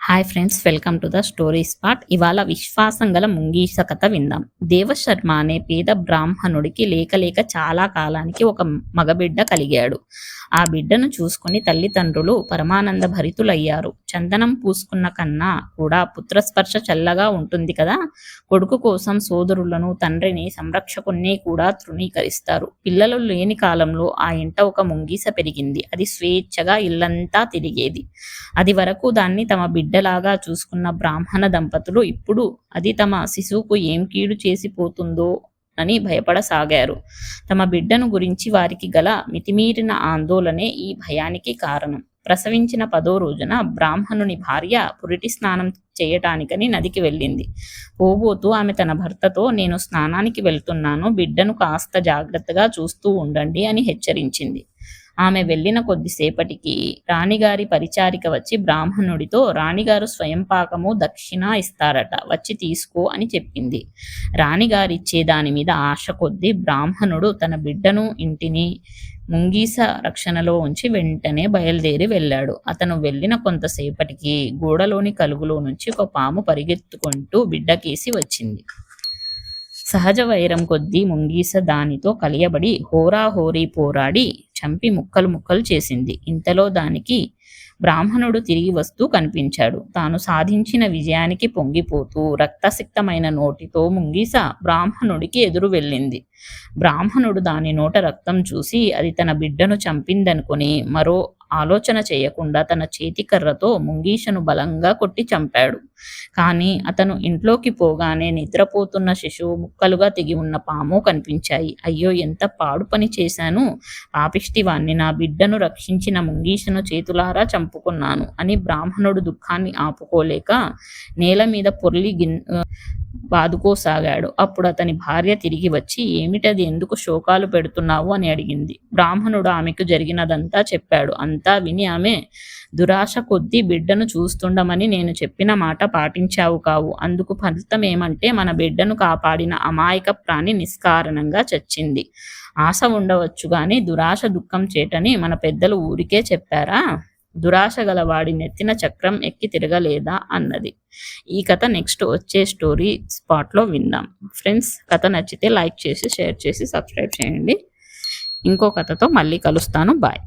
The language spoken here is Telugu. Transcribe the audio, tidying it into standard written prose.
Hi friends, welcome to the story spot. ఇవాళ విశ్వాసం గల ముంగీస కథ విందాం. దేవశర్మ అనే పేద బ్రాహ్మణుడికి లేక లేక చాలా కాలానికి ఒక మగబిడ్డ కలిగాడు. ఆ బిడ్డను చూసుకుని తల్లిదండ్రులు పరమానంద భరితులయ్యారు. చందనం పూసుకున్న కన్నా కూడా పుత్రస్పర్శ చల్లగా ఉంటుంది కదా. కొడుకు కోసం సోదరులను, తండ్రిని, సంరక్షకుణ్ణి కూడా తృణీకరిస్తారు. పిల్లలు లేని కాలంలో ఆ ఇంట ఒక ముంగీస పెరిగింది. అది స్వేచ్ఛగా ఇల్లంతా తిరిగేది. అది వరకు దాన్ని తమ బిడ్డలాగా చూసుకున్న బ్రాహ్మణ దంపతులు ఇప్పుడు అది తమ శిశువుకు ఏం కీడు చేసిపోతుందో అని భయపడసాగారు. తమ బిడ్డను గురించి వారికి గల మితిమీరిన ఆందోళనే ఈ భయానికి కారణం. ప్రసవించిన 10వ రోజున బ్రాహ్మణుని భార్య పురిటి స్నానం చేయటానికని నదికి వెళ్ళింది. పోబోతూ ఆమె తన భర్తతో, నేను స్నానానికి వెళ్తున్నాను, బిడ్డను కాస్త జాగ్రత్తగా చూస్తూ ఉండండి అని హెచ్చరించింది. ఆమె వెళ్ళిన కొద్దిసేపటికి రాణిగారి పరిచారిక వచ్చి బ్రాహ్మణుడితో, రాణిగారు స్వయం పాకము దక్షిణ ఇస్తారట, వచ్చి తీసుకో అని చెప్పింది. రాణిగారిచ్చే దాని మీద ఆశ కొద్దీ బ్రాహ్మణుడు తన బిడ్డను, ఇంటిని ముంగీస రక్షణలో ఉంచి వెంటనే బయలుదేరి వెళ్ళాడు. అతను వెళ్ళిన కొంతసేపటికి గోడలోని కలుగులో నుంచి ఒక పాము పరిగెత్తుకుంటూ బిడ్డకేసి వచ్చింది. సహజ వైరం కొద్దీ ముంగీస దానితో కలియబడి హోరాహోరీ పోరాడి చంపి ముక్కలు ముక్కలు చేసింది. ఇంతలో దానికి బ్రాహ్మణుడు తిరిగి వస్తూ కనిపించాడు. తాను సాధించిన విజయానికి పొంగిపోతూ రక్తసిక్తమైన నోటితో ముంగీస బ్రాహ్మణుడికి ఎదురు వెళ్ళింది. బ్రాహ్మణుడు దాని నోట రక్తం చూసి అది తన బిడ్డను చంపిందనుకొని మరో ఆలోచన చేయకుండా తన చేతికర్రతో ముంగీషను బలంగా కొట్టి చంపాడు. కానీ అతను ఇంట్లోకి పోగానే నిద్రపోతున్న శిశువు, ముక్కలుగా తెగి ఉన్న పాము కనిపించాయి. అయ్యో, ఎంత పాడు పని చేశాను, పాపిష్టివాణ్ణి, నా బిడ్డను రక్షించిన ముంగీషను చేతులారా చంపుకున్నాను అని బ్రాహ్మణుడు దుఃఖాన్ని ఆపుకోలేక నేల మీద పొర్లి బాదుకోసాగాడు. అప్పుడు అతని భార్య తిరిగి వచ్చి, ఏమిటది, ఎందుకు శోకాలు పెడుతున్నావు అని అడిగింది. బ్రాహ్మణుడు ఆమెకు జరిగినదంతా చెప్పాడు. అంతా విని ఆమె, దురాశ కొద్దీ బిడ్డను చూస్తుండమని నేను చెప్పిన మాట పాటించావు కావు. అందుకు ఫలితం ఏమంటే మన బిడ్డను కాపాడిన అమాయక ప్రాణి నిష్కారణంగా చచ్చింది. ఆశ ఉండవచ్చు గాని దురాశ దుఃఖం చేటని మన పెద్దలు ఊరికే చెప్పారా? దురాశ గలవాడి నెత్తిన చక్రం ఎక్కి తిరగలేదా అన్నది. ఈ కథ నెక్స్ట్ వచ్చే స్టోరీ స్పాట్లో విందాం. ఫ్రెండ్స్, కథ నచ్చితే లైక్ చేసి, షేర్ చేసి, సబ్స్క్రైబ్ చేయండి. ఇంకో కథతో మళ్ళీ కలుస్తాను. బాయ్.